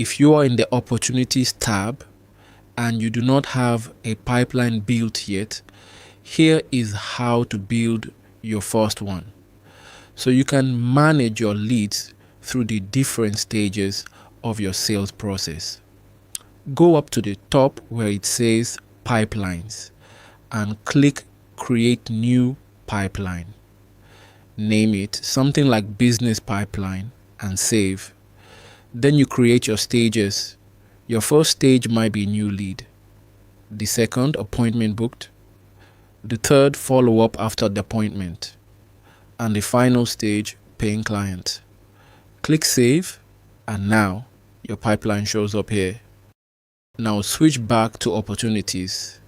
If you are in the Opportunities tab and you do not have a pipeline built yet, here is how to build your first one. So you can manage your leads through the different stages of your sales process. Go up to the top where it says Pipelines and click Create New Pipeline. Name it something like Business Pipeline and save. Then you create your stages. Your first stage might be new lead. The second, appointment booked. The third, follow up after the appointment. And the final stage, paying client. Click save, and now your pipeline shows up here. Now switch back to opportunities,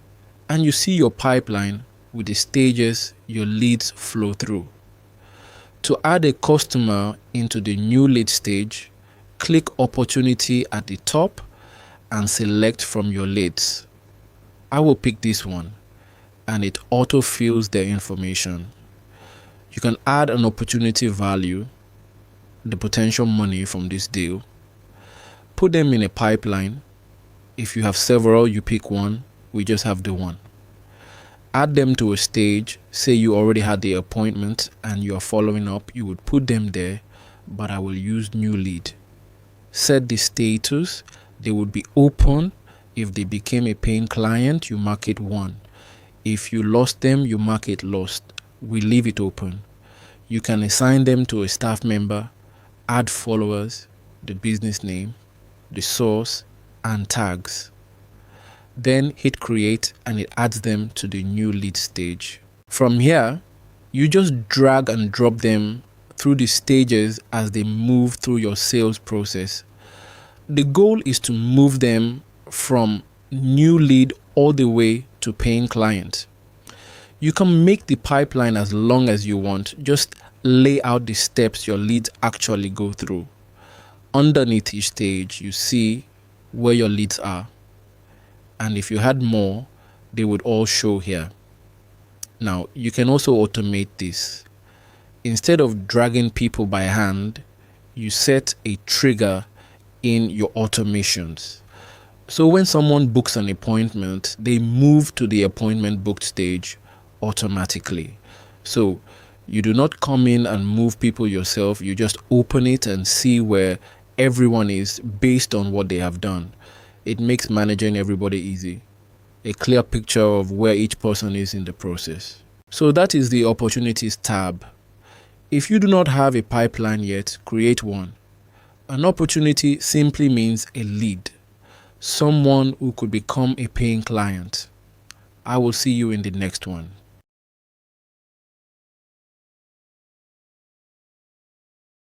and you see your pipeline with the stages your leads flow through. To add a customer into the new lead stage, click opportunity at the top and select from your leads. I will pick this one, and it auto fills their information. You can add an opportunity value, the potential money from this deal. Put them in a pipeline. If you have several, you pick one. We just have the one. Add them to a stage. Say you already had the appointment and you are following up, you would put them there, but I will use new lead. Set the status. They would be open. If they became a paying client, you mark it 1. If you lost them, you mark it lost. We leave it open. You can assign them to a staff member, add followers, the business name, the source, and tags. Then hit create and it adds them to the new lead stage. From here, you just drag and drop them through the stages as they move through your sales process. The goal is to move them from new lead all the way to paying client. You can make the pipeline as long as you want. Just lay out the steps your leads actually go through. Underneath each stage, you see where your leads are. And if you had more, they would all show here. Now, you can also automate this. Instead of dragging people by hand, you set a trigger in your automations. So when someone books an appointment, they move to the appointment booked stage automatically. So you do not come in and move people yourself. You just open it and see where everyone is based on what they have done. It makes managing everybody easy. A clear picture of where each person is in the process. So that is the Opportunities tab. If you do not have a pipeline yet, create one. An opportunity simply means a lead, someone who could become a paying client. I will see you in the next one.